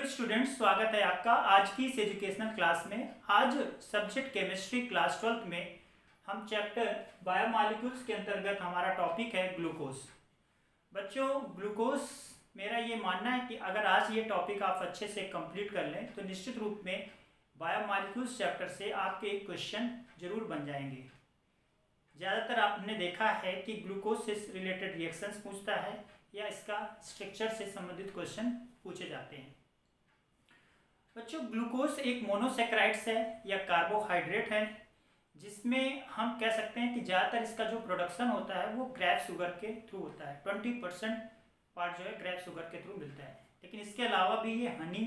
Hello students, स्वागत है आपका आज की इस एजुकेशनल क्लास में। आज सब्जेक्ट केमिस्ट्री क्लास 12 में हम चैप्टर बायोमॉलिक्यूल्स के अंतर्गत हमारा टॉपिक है ग्लूकोज। बच्चों, ग्लूकोज मेरा ये मानना है कि अगर आज ये टॉपिक आप अच्छे से कंप्लीट कर लें तो निश्चित रूप में बायोमॉलिक्यूल्स चैप्टर से आपके क्वेश्चन जरूर बन जाएंगे। ज़्यादातर आपने देखा है कि ग्लूकोज से रिलेटेड रिएक्शंस पूछता है या इसका स्ट्रक्चर से संबंधित क्वेश्चन पूछे जाते हैं। बच्चों, ग्लूकोज एक मोनोसेक्राइड्स है या कार्बोहाइड्रेट है, जिसमें हम कह सकते हैं कि ज़्यादातर इसका जो प्रोडक्शन होता है वो ग्रेप शुगर के थ्रू होता है। 20% पार्ट जो है ग्रेप शुगर के थ्रू मिलता है, लेकिन इसके अलावा भी ये हनी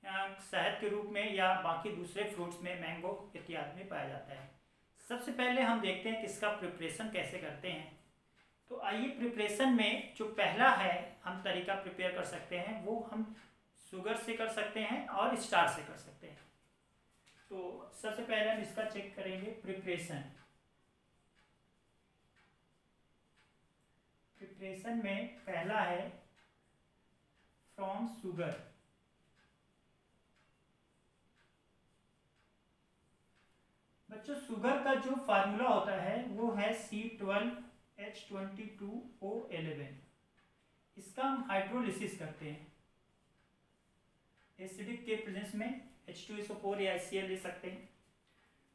शहद के रूप में या बाकी दूसरे फ्रूट्स में, मैंगो इत्यादि में पाया जाता है। सबसे पहले हम देखते हैं कि इसका प्रिपरेशन कैसे करते हैं। तो आइए, प्रिपरेशन में जो पहला है हम तरीका प्रिपेयर कर सकते हैं वो हम शुगर से कर सकते हैं और स्टार्च से कर सकते हैं। तो सबसे पहले हम इसका चेक करेंगे प्रिपरेशन। प्रिपरेशन में पहला है फ्रॉम शुगर। बच्चों, शुगर का जो फार्मूला होता है वो है C12H22O11। इसका हम हाइड्रोलिसिस करते हैं। एसिडिक के प्रेजेंस में H2SO4 या HCl ले सकते हैं।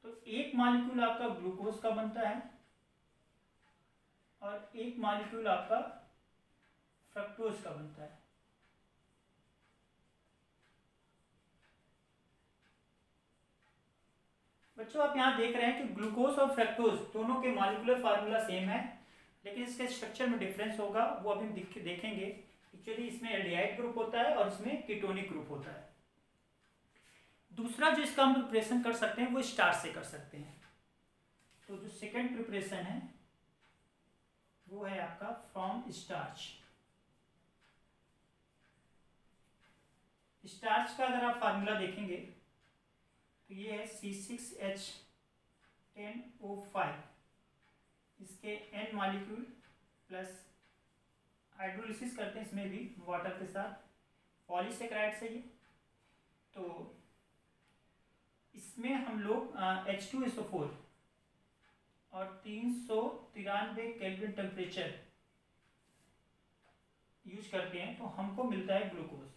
तो एक मॉलिक्यूल आपका ग्लूकोज का बनता है और एक मॉलिक्यूल आपका फ्रक्टोज का बनता है। बच्चों, आप यहाँ देख रहे हैं कि ग्लूकोज और फ्रक्टोज दोनों के मॉलिक्यूलर फार्मूला सेम है, लेकिन इसके स्ट्रक्चर में डिफरेंस होगा, वो अभी देखेंगे। एक्चुअली इसमें एल्डिहाइड ग्रुप होता है और इसमें कीटोनिक ग्रुप होता है। दूसरा जो इसका हम प्रिपरेशन कर सकते हैं वो स्टार्च से कर सकते हैं। तो जो सेकंड प्रिपरेशन है वो है आपका फ्रॉम स्टार्च। स्टार्च का अगर आप फार्मूला देखेंगे तो ये है C6H10O5। इसके N मॉलिक्यूल प्लस हाइड्रोलिसिस करते हैं इसमें भी वाटर के साथ, पॉलीसेकेराइड से ये। तो इसमें हम लोग H2SO4 और 393 केल्विन टेम्परेचर यूज करते हैं, तो हमको मिलता है glucose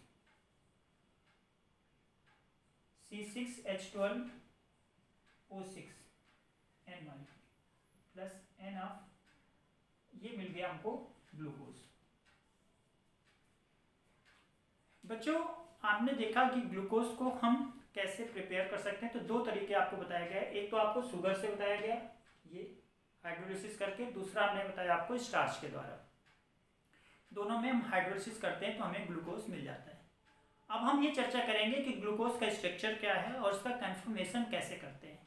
C6H12O6 N molecule plus N of, ये मिल गया हमको ग्लूकोज। बच्चों, आपने देखा कि ग्लूकोज को हम कैसे प्रिपेयर कर सकते हैं। तो दो तरीके आपको बताया गया है। एक तो आपको शुगर से बताया गया, ये हाइड्रोलिसिस करके। दूसरा हमने बताया आपको स्टार्च के द्वारा। दोनों में हम हाइड्रोलिसिस करते हैं तो हमें ग्लूकोज मिल जाता है। अब हम ये चर्चा करेंगे कि ग्लूकोज का स्ट्रक्चर क्या है और उसका कन्फर्मेशन कैसे करते हैं।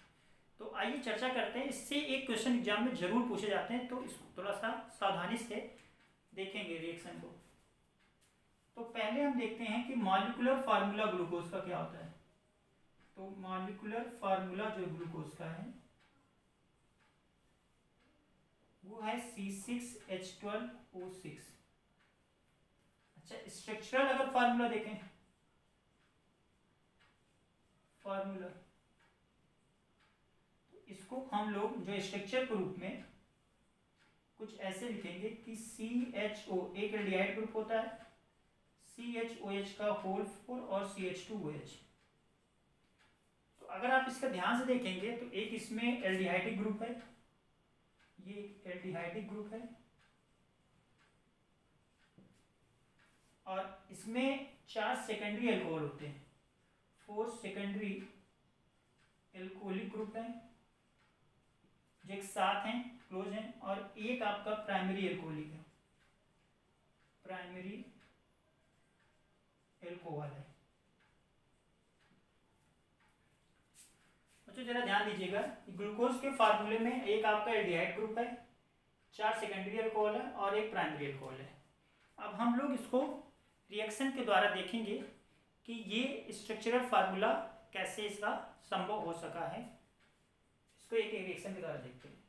तो आइए चर्चा करते हैं। इससे एक क्वेश्चन एग्जाम में जरूर पूछे जाते हैं, तो इसको थोड़ा सा सावधानी से देखेंगे रिएक्शन को। तो पहले हम देखते हैं कि मॉलिक्यूलर फार्मूला ग्लूकोज का क्या होता है। तो मॉलिक्यूलर फार्मूला जो ग्लूकोज का है वो है C6H12O6। अच्छा, स्ट्रक्चरल अगर फार्मूला देखें, फार्मूला, तो इसको हम लोग जो स्ट्रक्चर के रूप में कुछ ऐसे लिखेंगे कि CHO एक एल्डिहाइड ग्रुप होता है, CHOH का होल 4 और CH2OH। तो अगर आप इसका ध्यान से देखेंगे तो एक इसमें एल्डिहाइडिक ग्रुप है, ये एक एल्डिहाइडिक ग्रुप है, और इसमें 4 सेकेंडरी एल्कोहल होते हैं, 4 सेकेंडरी एल्कोहलिक ग्रुप है जो एक साथ हैं, क्लोज हैं, और एक आपका प्राइमरी एल्कोहलिक है, प्राइमरी एल्कोहल है। बच्चों, जरा ध्यान दीजिएगा, ग्लूकोज के फार्मूले में एक आपका एल्डिहाइड ग्रुप है, 4 सेकेंडरी एल्कोहल है और एक प्राइमरी एल्कोहल है। अब हम लोग इसको रिएक्शन के द्वारा देखेंगे कि ये स्ट्रक्चरल फार्मूला कैसे इसका संभव हो सका है। इसको एक रिएक्शन के द्वारा देखते हैं।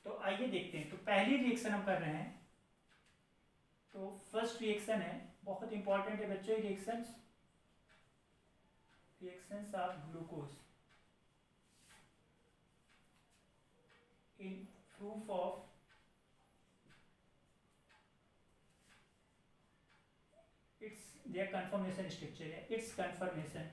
तो आइए देखते हैं। तो पहली रिएक्शन हम कर रहे हैं, तो फर्स्ट रिएक्शन है, बहुत इंपॉर्टेंट है बच्चों reactions. reactions of glucose in proof of its their conformation structure है, its conformation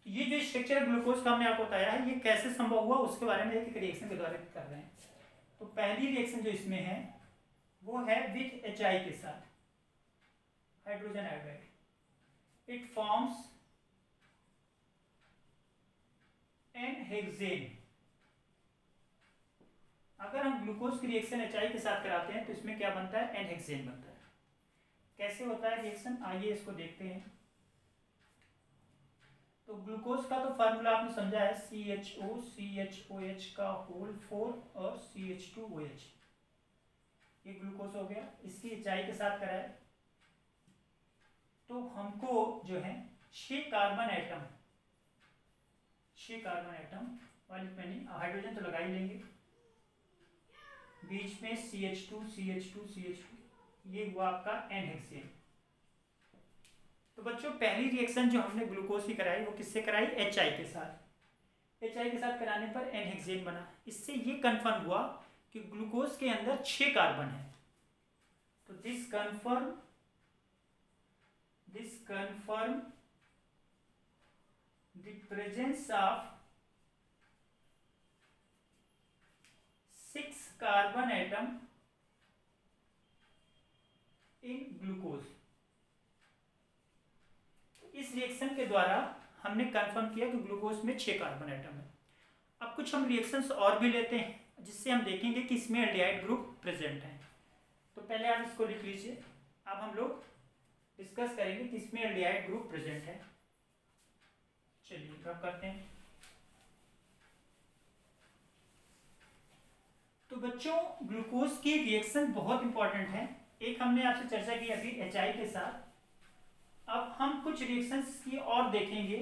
ये जो स्ट्रक्चर ग्लूकोज का हमने आपको बताया है ये कैसे संभव हुआ उसके बारे में एक रिएक्शन के द्वारा कर रहे हैं। तो पहली रिएक्शन जो इसमें है वो है विथ HI के साथ hydrogen iodide, it forms an hexane. अगर हम ग्लूकोज की रिएक्शन HI के साथ कराते हैं तो इसमें क्या बनता है, एन हेक्सेन बनता है। कैसे होता है रिएक्शन, आइए इसको देखते हैं। तो ग्लूकोज का तो फार्मूला आपने समझा है CHO CHOH का होल 4 और CH2OH, ये ग्लूकोज हो गया। इसकी HI के साथ कराए तो हमको जो है 6 कार्बन एटम वाली पैनी हाइड्रोजन तो लगा ही लेंगे, बीच में CH2 ये हुआ आपका एन हेक्सेन। तो बच्चों पहली रिएक्शन जो हमने ग्लूकोज की कराई वो किससे कराई, HI के साथ। HI के साथ कराने पर एन हेक्सेन बना। इससे ये कंफर्म हुआ कि ग्लूकोज के अंदर 6 कार्बन है। तो this confirm the presence of 6 carbon atom in glucose. इस रिएक्शन के द्वारा हमने कंफर्म किया कि ग्लूकोज में 6 कार्बन एटम है। अब कुछ हम रिएक्शंस और भी लेते हैं जिससे हम देखेंगे कि इसमें एल्डिहाइड ग्रुप प्रेजेंट है। तो पहले आप इसको लिख लीजिए, अब हम लोग डिस्कस करेंगे कि इसमें एल्डिहाइड ग्रुप प्रेजेंट है। चलिए अब करते हैं। तो बच्चों ग्लूकोज की रिएक्शन बहुत इंपॉर्टेंट है। एक हमने आपसे चर्चा की अभी HI के साथ, अब हम कुछ रिएक्शंस की और देखेंगे।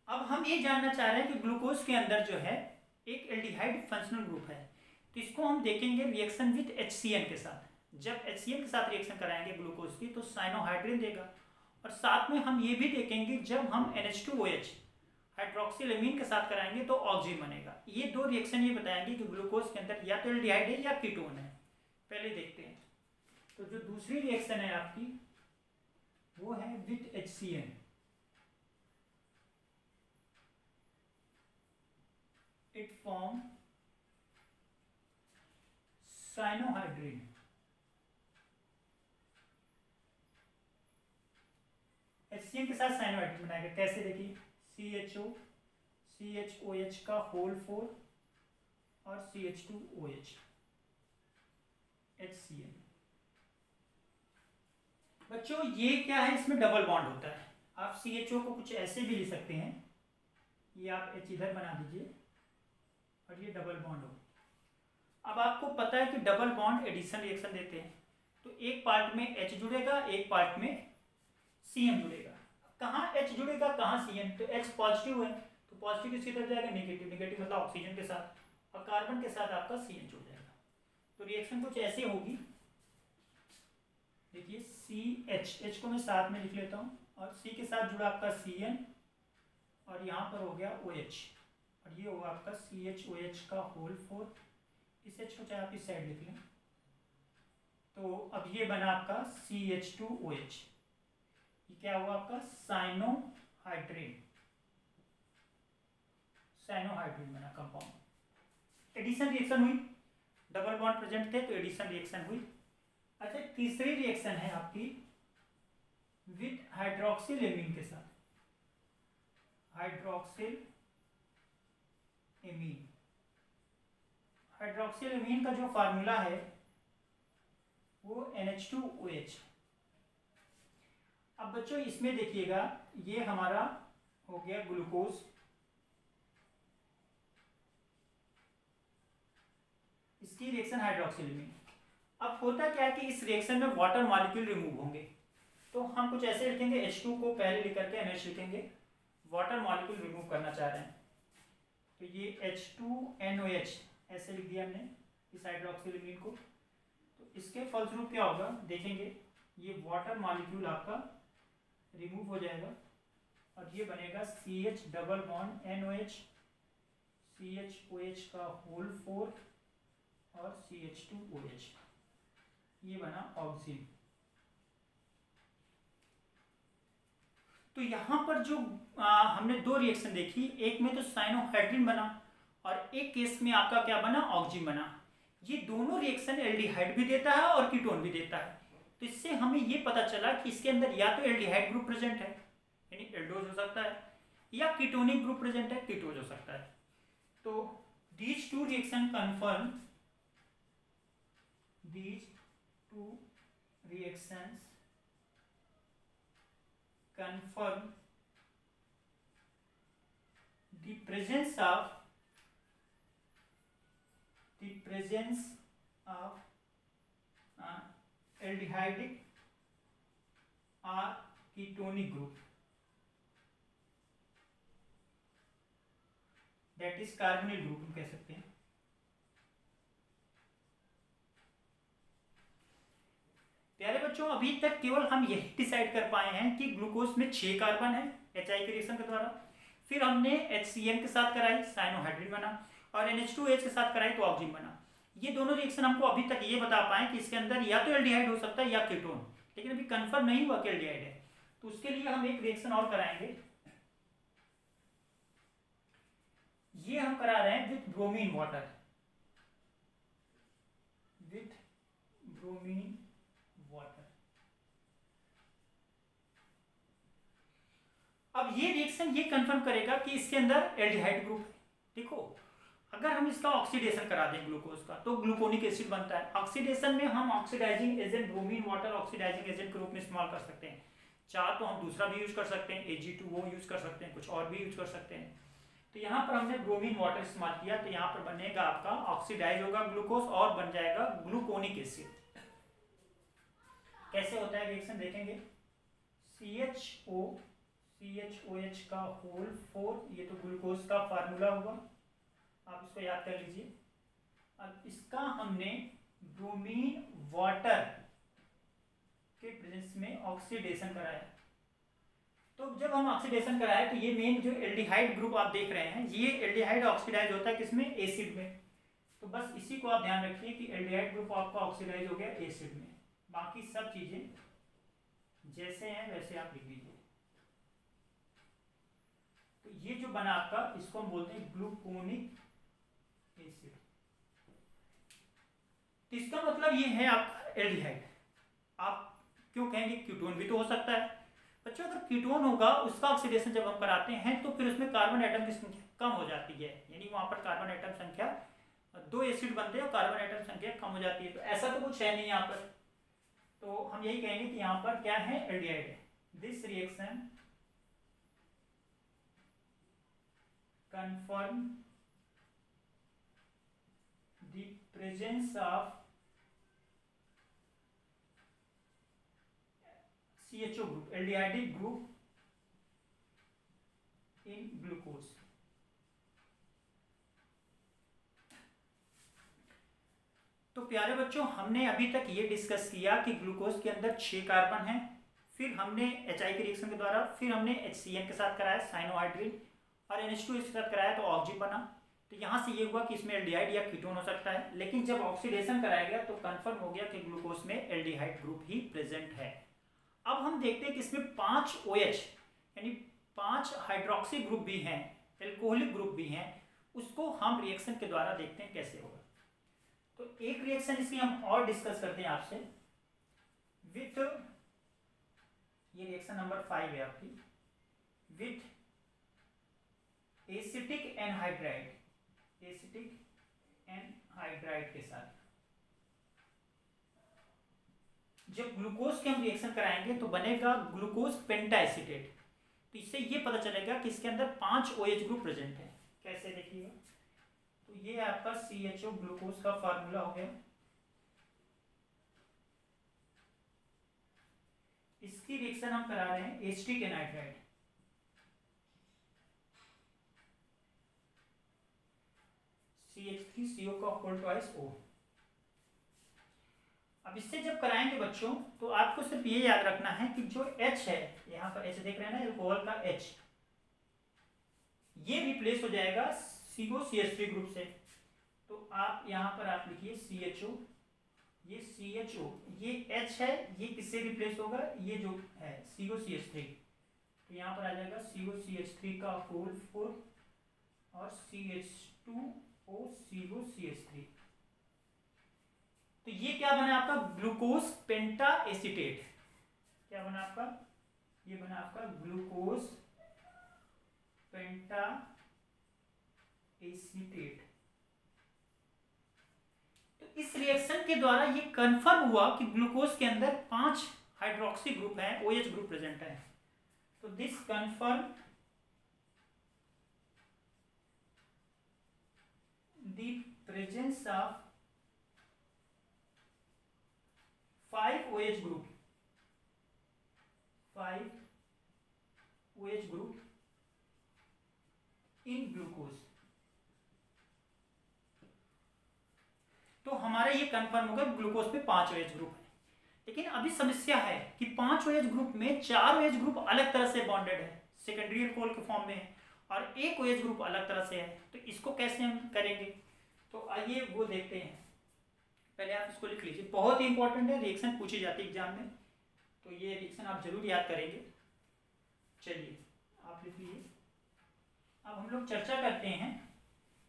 अब हम ये जानना चाह रहे हैं कि ग्लूकोज के अंदर जो है एक एल्डिहाइड फंक्शनल ग्रुप है, तो इसको हम देखेंगे रिएक्शन विद HCN के साथ। जब HCN के साथ रिएक्शन कराएंगे ग्लूकोज की तो साइनोहाइड्रिन देगा, और साथ में हम ये भी देखेंगे जब हम NH2OH हाइड्रोक्सिलेमीन के साथ कराएंगे तो ऑक्सीजन बनेगा। ये दो रिएक्शन ये बताएंगे कि ग्लूकोज के अंदर या तो एल्डिहाइड है या कीटोन है। पहले देखते हैं। तो जो दूसरी रिएक्शन है आपकी वो है with HCN। It form cyanohydrin. HCN के साथ साइनोहाइड्रिन बनाएगा। कैसे देखिए, CHOH का होल 4 और CH2OH HCN। बच्चों ये क्या है, इसमें डबल बॉन्ड होता है। आप CHO को कुछ ऐसे भी लिख सकते हैं, ये आप H इधर बना दीजिए और ये डबल बॉन्ड हो। अब आपको पता है कि डबल बॉन्ड एडिशन रिएक्शन देते हैं, तो एक पार्ट में H जुड़ेगा, एक पार्ट में CN जुड़ेगा। कहाँ H जुड़ेगा कहाँ CN, तो H पॉजिटिव है तो पॉजिटिव किसकी तरफ जाएगा, नेगेटिव मतलब ऑक्सीजन के साथ, और कार्बन के साथ आपका CN जुड़ जाएगा। तो रिएक्शन कुछ ऐसे होगी, देखिए H को मैं साथ में लिख लेता हूँ, और C के साथ जुड़ा आपका CN, और यहाँ पर हो गया OH, और ये होगा आपका CHOH का होल 4। इस H को चाहे आप इस साइड लिख लें। तो अब ये बना आपका CH2OH, ये क्या हुआ आपका साइनोहाइड्रिन बना कंपाउंड। एडिशन रिएक्शन हुई, डबल बॉन्ड प्रेजेंट थे तो एडिशन रिएक्शन हुई। अच्छा तीसरी रिएक्शन है आपकी विथ हाइड्रोक्सिलेमीन के साथ, हाइड्रोक्सिलेमीन का जो फार्मूला है वो NH2OH। अब बच्चों इसमें देखिएगा ये हमारा हो गया ग्लूकोज, इसकी रिएक्शन हाइड्रोक्सिलेमीन। अब होता क्या है कि इस रिएक्शन में वाटर मॉलिक्यूल रिमूव होंगे, तो हम कुछ ऐसे लिखेंगे, H2 को पहले लिख करके NH लिखेंगे, वाटर मॉलिक्यूल रिमूव करना चाह रहे हैं। तो ये H2NOH ऐसे लिख दिया हमने इस हाइड्रोक्सिल को। तो इसके फलस्वरूप क्या होगा देखेंगे, ये वाटर मॉलिक्यूल आपका रिमूव हो जाएगा और ये बनेगा CH double bond NOH, CHOH का होल 4 और CH2OH, ये बना ऑक्सीजन। तो यहाँ पर जो हमने दो रिएक्शन देखी, एक में तो साइनोहाइड्रिन बना और एक केस में आपका क्या बना, ऑक्सीजन बना। ये दोनों रिएक्शन एल्डिहाइड भी देता है और कीटोन भी देता है। तो इससे हमें ये पता चला कि इसके अंदर या तो एल्डिहाइड ग्रुप प्रेजेंट है यानी एल्डोज हो सकता है, या कीटोनिक ग्रुप प्रेजेंट है, कीटोज हो सकता है। तो these two reactions confirm the presence of aldehydic or ketonic group, that is carbonyl group हम कह सकते हैं। प्यारे बच्चों, अभी तक केवल हम यही डिसाइड कर पाए हैं कि ग्लूकोज में 6 कार्बन है HI के रिएक्शन के द्वारा, फिर हमने HCN के साथ कराई, साइनोहाइड्रिन बना, और NH2OH के साथ कराई तो ऑक्सीजन बना। ये दोनों रिएक्शन हमको अभी तक ये बता पाए कि इसके अंदर या तो एल्डिहाइड हो सकता है या कीटोन, लेकिन अभी कंफर्म नहीं हुआ कि एल्डिहाइड है। तो उसके लिए हम एक रिएक्शन और कराएंगे, ये हम करा रहे हैं with bromine water, with bromine water. अब ये रिएक्शन ये कंफर्म करेगा कि इसके अंदर एल्डिहाइड ग्रुप है। देखो, अगर हम इसका ऑक्सीडेशन करा दें ग्लूकोज का तो ग्लूकोनिक एसिड बनता है। ऑक्सीडेशन में हम oxidising agent bromine water oxidising agent के रूप में इस्तेमाल कर सकते हैं। चाहे तो हम दूसरा भी यूज कर सकते हैं, Ag2O यूज कर सकते हैं, कुछ और भी यूज कर सकते हैं। तो यहाँ पर हमने ब्रोमीन वाटर इस्तेमाल किया, तो यहाँ पर बनेगा आपका ऑक्सीडाइज होगा ग्लूकोज और बन जाएगा ग्लूकोनिक एसिड। कैसे होता है रिएक्शन देखेंगे, CHOH का होल 4, ये तो ग्लूकोज का फार्मूला होगा, आप इसको याद कर लीजिए। अब इसका हमने ब्रोमीन वाटर के प्रेजेंस में ऑक्सीडेशन कराया। तो जब हम ऑक्सीडेशन कराए तो ये मेन जो एल्डिहाइड ग्रुप आप देख रहे हैं, ये एल्डिहाइड ऑक्सीडाइज होता है किसमें, एसिड में। तो बस इसी को आप ध्यान रखिए कि एल्डिहाइड ग्रुप आपका ऑक्सीडाइज हो गया एसिड में, बाकी सब चीजें जैसे हैं वैसे आप लिख लीजिए। तो ये जो बना आपका, इसको हम बोलते हैं ग्लूकोनिक एसिड। तो इसका मतलब ये है आपका एल्डिहाइड। आप क्यों कहेंगे कीटोन भी तो हो सकता है बच्चों। अगर कीटोन होगा उसका ऑक्सीडेशन जब हम कराते हैं तो फिर उसमें कार्बन एटम की संख्या कम हो जाती है, यानी वहां पर कार्बन एटम संख्या, 2 एसिड बनते हैं और कार्बन एटम संख्या कम हो जाती है। तो ऐसा तो कुछ है नहीं यहाँ पर, तो हम यही कहेंगे कि यहाँ पर क्या है, एल्डिहाइड है। This reaction confirm the presence of CHO group, aldehydic group in glucose। तो प्यारे बच्चों, हमने अभी तक ये डिस्कस किया कि ग्लूकोज के अंदर 6 कार्बन हैं, फिर हमने HI के रिएक्शन के द्वारा, फिर हमने HCN के साथ कराया साइनोहाइड्रिन, और NH2 के साथ कराया तो ऑक्सीजन बना। तो यहाँ से ये हुआ कि इसमें एल्डिहाइड या कीटोन हो सकता है, लेकिन जब ऑक्सीडेशन कराया गया तो कंफर्म हो गया कि ग्लूकोज में एल्डिहाइड ग्रुप ही प्रेजेंट है। अब हम देखते हैं कि इसमें 5 OH यानी 5 हाइड्रोक्सी ग्रुप भी हैं, एल्कोहलिक ग्रुप भी हैं, उसको हम रिएक्शन के द्वारा देखते हैं कैसे होगा। तो एक रिएक्शन इसकी हम और डिस्कस करते हैं आपसे विथ, ये रिएक्शन नंबर 5 है आपकी, with acetic anhydride, acetic anhydride के साथ जब ग्लूकोज के हम रिएक्शन कराएंगे तो बनेगा ग्लूकोज पेंटाएसिटेट। तो इससे ये पता चलेगा कि इसके अंदर 5 OH ग्रुप प्रेजेंट है। कैसे देखिएगा, तो ये आपका CHO ग्लूकोज का फार्मूला हो गया। इसकी रिएक्शन हम करा रहे हैं एसिटिक एनहाइड्राइड। CH3CO का होल ट्वाइस O। अब इससे जब कराएंगे बच्चों तो आपको सिर्फ ये याद रखना है कि जो H है, यहाँ पर H देख रहे हैं ना, अल्कोहल का H, ये रिप्लेस हो जाएगा COCH3 ग्रुप से। तो आप यहाँ पर आप लिखिए CHO, ये CHO, ये H है, ये किससे रिप्लेस होगा, ये जो है COCH3, तो यहाँ पर आ जाएगा COCH3 का होल 4 और CH2O COCH3। तो ये क्या बना आपका, ग्लूकोज पेंटा एसीटेट। क्या बना आपका, ये बना आपका ग्लूकोज पेंटा एसीटेट। तो इस रिएक्शन के द्वारा ये कंफर्म हुआ कि ग्लूकोज के अंदर 5 हाइड्रोक्सी ग्रुप है, OH ग्रुप प्रेजेंट है। तो this confirm the presence of 5 OH group, 5 OH group in glucose। तो हमारा ये कंफर्म होगा ग्लूकोज पे 5 OH ग्रुप है। लेकिन अभी समस्या है कि 5 OH ग्रुप में 4 OH ग्रुप अलग तरह से बॉन्डेड है, सेकेंडरी अल्कोहल के फॉर्म में है, और एक OH ग्रुप अलग तरह से है। तो इसको कैसे हम करेंगे, तो आइए वो देखते हैं। पहले आप इसको लिख लीजिए, बहुत ही इंपॉर्टेंट है, रिएक्शन पूछी जाती है एग्जाम में, तो ये रिएक्शन आप जरूर याद करेंगे। चलिए आप लिख लीजिए। अब हम लोग चर्चा करते हैं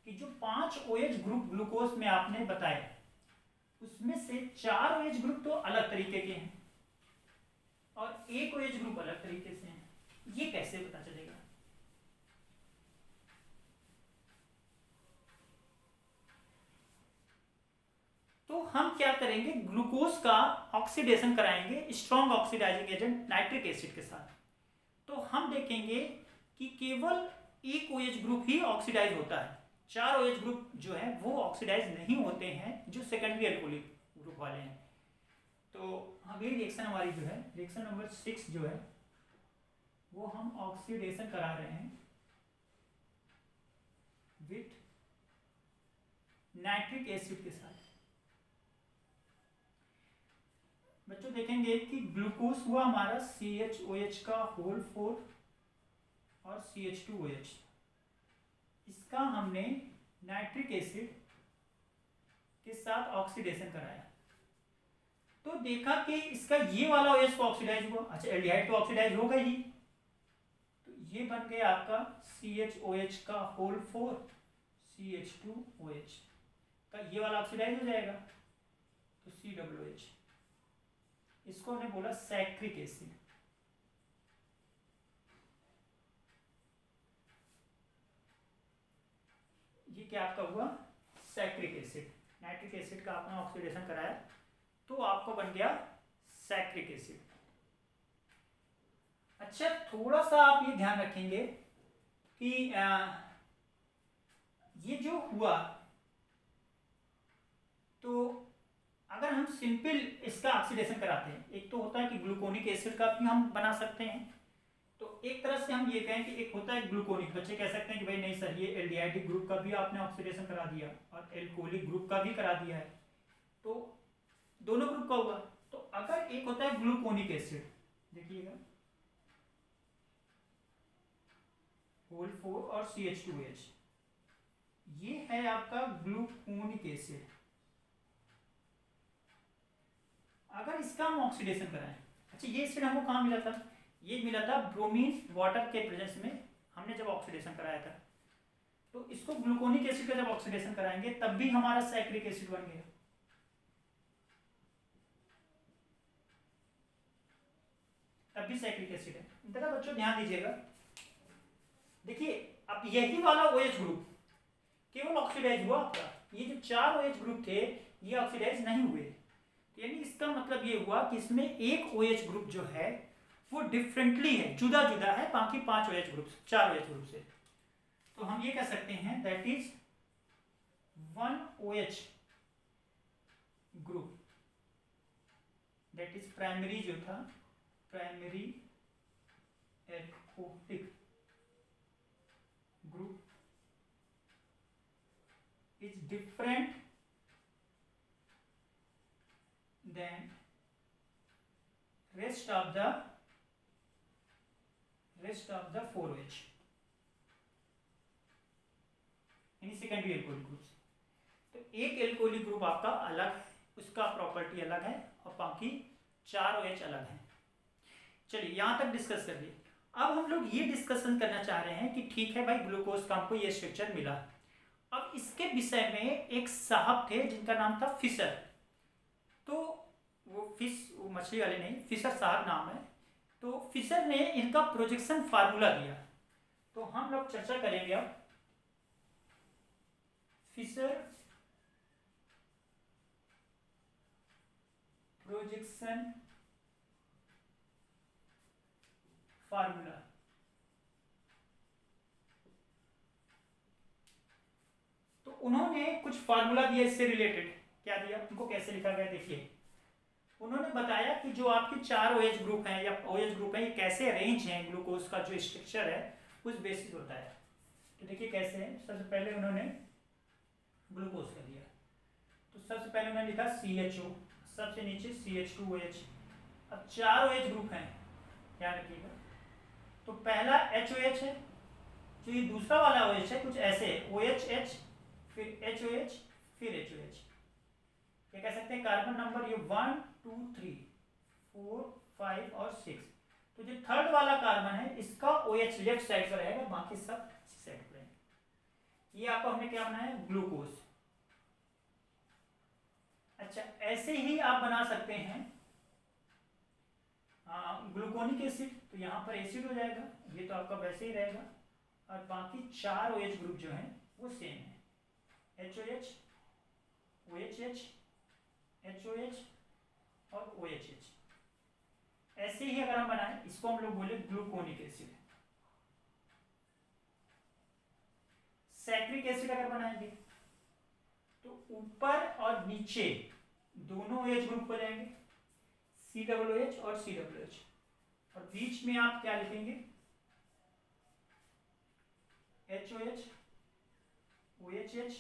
कि जो 5 OH ग्रुप ग्लूकोज में आपने बताए, उसमें से 4 OH ग्रुप तो अलग तरीके के हैं और एक OH ग्रुप अलग तरीके से हैं। ये कैसे पता चलेगा, तो हम क्या करेंगे, ग्लूकोज का ऑक्सीडेशन कराएंगे strong oxidising agent nitric acid के साथ। तो हम देखेंगे कि केवल एक OH ग्रुप ही ऑक्सीडाइज होता है, 4 OH ग्रुप जो है वो ऑक्सीडाइज नहीं होते हैं, जो सेकेंडरी अल्कोहलिक ग्रुप वाले हैं। तो अगली रिएक्शन हमारी जो है, रिएक्शन नंबर 6 जो है, वो हम ऑक्सीडेशन करा रहे हैं विथ नाइट्रिक एसिड के साथ। बच्चों देखेंगे कि ग्लूकोज हुआ हमारा CHOH का होल 4 और CH2OH, इसका हमने नाइट्रिक एसिड के साथ ऑक्सीडेशन कराया, तो देखा कि इसका ये वाला OH तो ऑक्सीडाइज हुआ। अच्छा, एल्डिहाइड तो ऑक्सीडाइज होगा ही, तो ये बन गया आपका CHOH का होल 4 CH2OH का ये वाला ऑक्सीडाइज हो जाएगा, तो COOH। इसको हमने बोला सैक्रिक एसिड। ये क्या आपका हुआ, सैक्रिक एसिड। नाइट्रिक एसिड का आपने ऑक्सीडेशन कराया तो आपको बन गया सैक्रिक एसिड। अच्छा, थोड़ा सा आप ये ध्यान रखेंगे कि ये जो हुआ, तो अगर हम सिंपल इसका ऑक्सीडेशन कराते हैं, एक तो होता है कि ग्लूकोनिक एसिड का भी हम बना सकते हैं, तो एक तरह से हम ये कहें कि एक होता है ग्लूकोनिक, बच्चे कह सकते हैं कि भाई नहीं सर, ये एल्डिहाइडिक ग्रुप का भी आपने ऑक्सीडेशन करा दिया और एल्कोहलिक ग्रुप का भी करा दिया है, तो दोनों ग्रुप का हुआ। तो अगर एक होता है ग्लूकोनिक एसिड, देखिएगा होल 4 और CH2OH, ये है आपका ग्लूकोनिक एसिड। अगर इसका हम ऑक्सीडेशन कराएं, अच्छा ये एसिड हमको कहाँ मिला था, ये मिला था ब्रोमीन वाटर के प्रेजेंस में, हमने जब ऑक्सीडेशन कराया था। तो इसको ग्लूकोनिक एसिड का जब ऑक्सीडेशन कराएंगे तब भी हमारा सैक्रिक एसिड बन गया। तब भी सैक्रिक एसिड है। जरा बच्चों ध्यान दीजिएगा, देखिए अब यही वाला OH ग्रुप केवल ऑक्सीडाइज हुआ आपका, ये जो 4 OH ग्रुप थे ये ऑक्सीडाइज नहीं हुए, यानी इसका मतलब ये हुआ कि इसमें एक OH ग्रुप जो है वो डिफरेंटली है, जुदा जुदा है बाकी 5 OH ग्रुप, 4 OH ग्रुप से। तो हम ये कह सकते हैं that is 1 OH group, that is primary जो था, primary alcoholic group is different than rest of the 4OH यानी सेकेंडरी एल्कोहलिक ग्रुप्स। तो एक एल्कोहलिक ग्रुप आपका अलग है, उसका प्रॉपर्टी अलग है और बाकी 4 OH अलग है। चलिए यहाँ तक डिस्कस कर लिए। अब हम लोग ये डिस्कशन करना चाह रहे हैं कि ठीक है भाई, ग्लूकोज का हमको ये स्ट्रक्चर मिला। अब इसके विषय में एक साहब थे जिनका नाम था फिशर। तो वो मछली वाले नहीं, फिशर साहब नाम है। तो फिशर ने इनका प्रोजेक्शन फार्मूला दिया, तो हम लोग चर्चा करेंगे अब फिशर प्रोजेक्शन फार्मूला। तो उन्होंने कुछ फार्मूला दिया इससे रिलेटेड। क्या दिया, उनको कैसे लिखा गया देखिए। उन्होंने बताया कि जो आपके 4 OH ग्रुप हैं या OH ग्रुप हैं, ये कैसे अरेंज हैं, ग्लूकोज का जो स्ट्रक्चर है उस बेसिस होता है। तो देखिए कैसे है। सबसे पहले उन्होंने ग्लूकोज का दिया, तो सबसे पहले उन्होंने लिखा CHO, सबसे नीचे CH2OH। अब 4 OH ग्रुप हैं, ध्यान रखिएगा। तो पहला HOH है, जो ये दूसरा वाला OH है कुछ ऐसे है, OHH फिर HOH फिर HOH। ये कह सकते हैं कार्बन नंबर ये 1 2 3 4 5 और 6। तो जो थर्ड वाला कार्बन है इसका OH लेफ्ट साइड पर रहेगा, बाकी सब इस साइड पर रहेंगे। ये आपको हमने क्या बनाया, ग्लूकोज। अच्छा, ऐसे ही आप बना सकते हैं ग्लूकोनिक एसिड। तो यहाँ पर एसिड हो जाएगा, ये तो आपका वैसे ही रहेगा। और बाकी 4 OH ग्रुप जो हैं वो सेम है, HOH OHH HOH और OHH। ऐसे ही अगर हम बनाएं, इसको हम लोग बोले ग्लूकोनिक एसिड। सैक्रिक एसिड अगर बनाएंगे तो ऊपर और नीचे दोनों OH ग्रुप हो जाएंगे, COOH और COOH। और बीच में आप क्या लिखेंगे, HOH OHH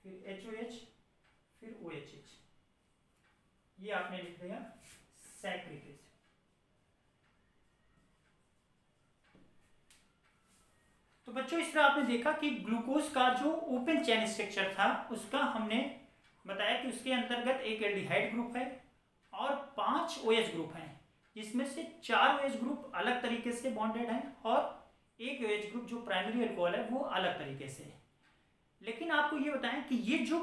फिर HOH फिर OHH। ये आपने लिख दिया सैक्रिक एसिड। तो बच्चों इस तरह आपने देखा कि ग्लूकोज का जो ओपन चेन स्ट्रक्चर था उसका हमने बताया कि उसके अंतर्गत एक एल्डिहाइड ग्रुप है और 5 OH ग्रुप हैं, जिसमें से 4 OH ग्रुप अलग तरीके से बॉन्डेड हैं और एक OH ग्रुप जो प्राइमरी अल्कोहल है वो अलग तरीके से है। लेकिन आपको ये बताएं कि ये जो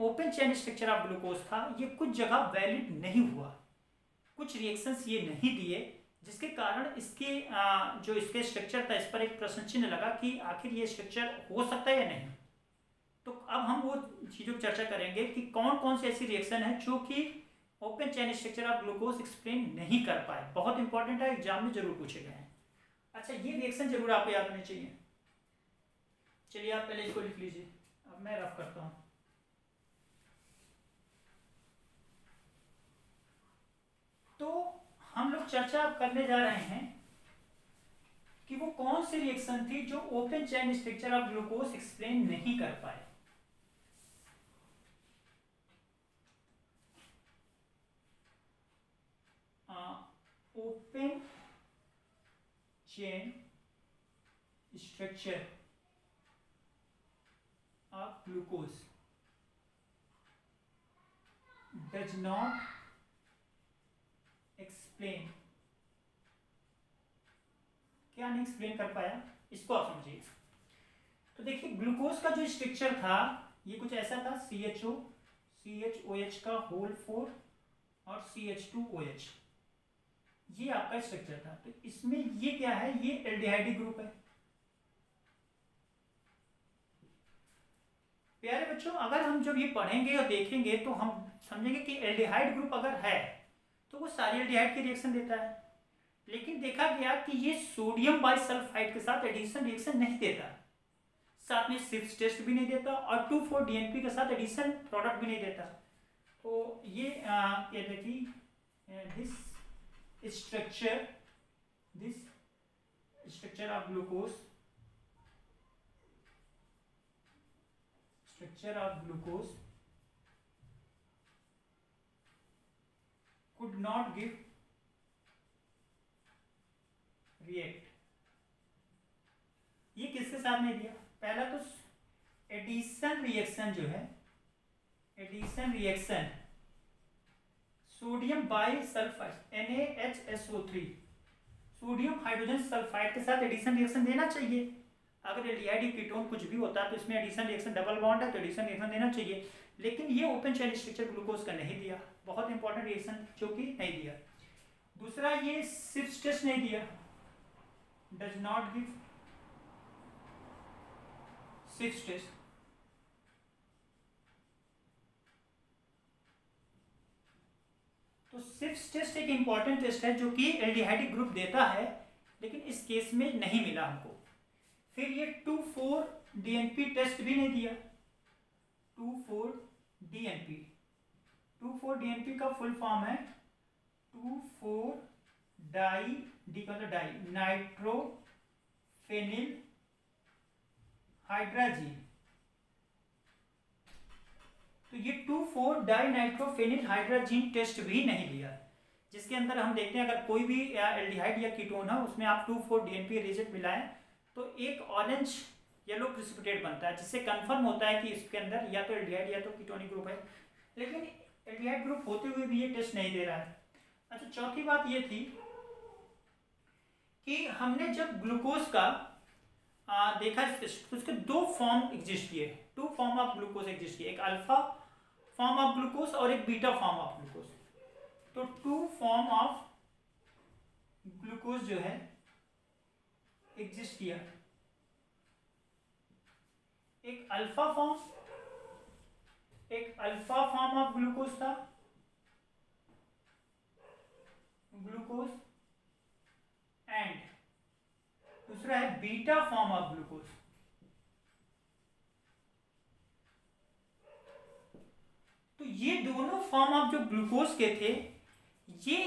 open chain structure of glucose था ये कुछ जगह वैलिड नहीं हुआ, कुछ रिएक्शंस ये नहीं दिए, जिसके कारण इसके जो इसके स्ट्रक्चर था इस पर एक प्रश्न चिन्ह लगा कि आखिर ये स्ट्रक्चर हो सकता है या नहीं। तो अब हम वो चीज़ों की चर्चा करेंगे कि कौन कौन सी ऐसी रिएक्शन है जो कि open chain structure of glucose explain नहीं कर पाए। बहुत इंपॉर्टेंट है, एग्जाम में जरूर पूछे गए हैं। अच्छा, ये रिएक्शन जरूर आपको याद होनी चाहिए। चलिए आप पहले इसको लिख लीजिए, अब मैं रफ करता हूँ। तो हम लोग चर्चा करने जा रहे हैं कि वो कौन सी रिएक्शन थी जो open chain structure of glucose explain नहीं कर पाए। Open chain structure of glucose does not explain. क्या नहीं एक्सप्लेन कर पाया, इसको आप समझिए। तो देखिए ग्लूकोज का जो स्ट्रक्चर था ये कुछ ऐसा था, CHO CHOH का होल 4 और CH2OH, ये आपका स्ट्रक्चर था। तो इसमें ये क्या है, ये एल्डिहाइड ग्रुप है। प्यारे बच्चों, अगर हम जब ये पढ़ेंगे और देखेंगे तो हम समझेंगे कि एल्डिहाइड ग्रुप अगर है तो वो सारी एल्डिहाइड की रिएक्शन देता है। लेकिन देखा गया कि ये सोडियम बाइसल्फाइड के साथ एडिशन रिएक्शन नहीं देता, साथ में सिप्स टेस्ट भी नहीं देता और 2,4-DNP के साथ एडिशन प्रोडक्ट भी नहीं देता। तो ये कहते कि this structure of glucose structure of glucose could not give react. ये किसके साथ नहीं दिया? पहला तो एडिशन रिएक्शन जो है, addition reaction sodium bisulphide NaHSO3 sodium hydrogen sulphide के साथ एडिशन रिएक्शन देना चाहिए। अगर एल्डिहाइड कीटोन कुछ भी होता है तो इसमें एडिशन रिएक्शन डबल बॉन्ड है तो एडिशन रिएक्शन देना चाहिए, लेकिन ये ओपन चेन स्ट्रक्चर ग्लूकोज का नहीं दिया। बहुत इंपॉर्टेंट रिएक्शन जो कि नहीं दिया। दूसरा ये सिप्स टेस्ट नहीं दिया, does not give Schiff's test. तो सिप्स टेस्ट एक इंपॉर्टेंट टेस्ट है जो कि एल्डिहाइडिक ग्रुप देता है, लेकिन इस केस में नहीं मिला हमको। फिर ये 2,4-DNP टेस्ट भी नहीं दिया। 2,4-DNP 2,4-DNP का फुल फॉर्म है 2,4-डाई नाइट्रोफेनिल हाइड्राजीन। तो ये 2,4-डाई नाइट्रोफेनिल हाइड्राजीन टेस्ट भी नहीं दिया, जिसके अंदर हम देखते हैं अगर कोई भी एल्डिहाइड या कीटोन है उसमें आप 2,4-DNP रिएजेंट मिलाएं तो एक ऑरेंज येलो प्रेसिपिटेट बनता है, जिससे कंफर्म होता है कि इसके अंदर या तो एल्डिहाइड या तो कीटोनिक ग्रुप है, लेकिन एल्डिहाइड ग्रुप होते हुए भी ये टेस्ट नहीं दे रहा है। अच्छा, चौथी बात ये थी कि हमने जब ग्लूकोज का देखा उसके दो फॉर्म एग्जिस्ट किए, 2 फॉर्म ऑफ ग्लूकोज एग्जिस्ट किए, एक अल्फा फॉर्म ऑफ ग्लूकोज और एक बीटा फॉर्म ऑफ ग्लूकोज। तो 2 फॉर्म ऑफ ग्लूकोज जो है एग्जिस्ट किया, एक अल्फा फॉर्म ऑफ ग्लूकोज था, ग्लूकोज, एंड दूसरा है बीटा फॉर्म ऑफ ग्लूकोज। तो ये दोनों फॉर्म ऑफ जो ग्लूकोज के थे ये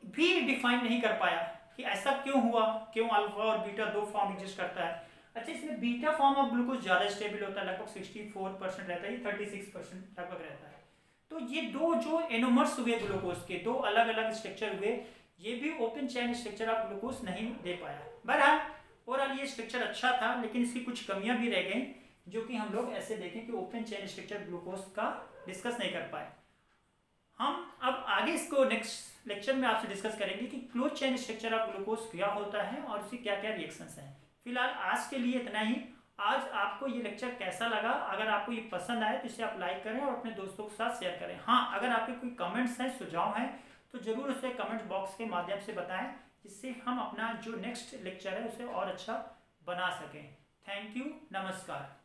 भी डिफाइन नहीं कर पाया कि ऐसा क्यों हुआ, क्यों अल्फा और बीटा 2 फॉर्म एग्जिस्ट करता है। अच्छा, इसमें बीटा फॉर्म ऑफ ग्लूकोज ज्यादा स्टेबल होता है, लगभग 64% रहता है, ये 36% लगभग रहता है। तो ये दो जो एनोमर्स हुए ग्लूकोज के, 2 अलग अलग स्ट्रक्चर हुए, ये भी open chain structure of glucose नहीं दे पाया। बहरहाल ओवरऑल ये स्ट्रक्चर अच्छा था, लेकिन इसकी कुछ कमियां भी रह गई जो कि हम लोग ऐसे देखें कि ओपन चेन स्ट्रक्चर ग्लूकोज का डिस्कस नहीं कर पाए। हम अब आगे इसको नेक्स्ट लेक्चर में आपसे डिस्कस करेंगे कि close chain structure of glucose क्या होता है और उसकी क्या क्या रिएक्शंस हैं। फिलहाल आज के लिए इतना ही। आज आपको ये लेक्चर कैसा लगा? अगर आपको ये पसंद आए तो इसे आप लाइक करें और अपने दोस्तों के साथ शेयर करें। हाँ, अगर आपके कोई कमेंट्स हैं, सुझाव हैं, तो जरूर उसे कमेंट बॉक्स के माध्यम से बताएं, जिससे हम अपना जो नेक्स्ट लेक्चर है उसे और अच्छा बना सकें। थैंक यू, नमस्कार।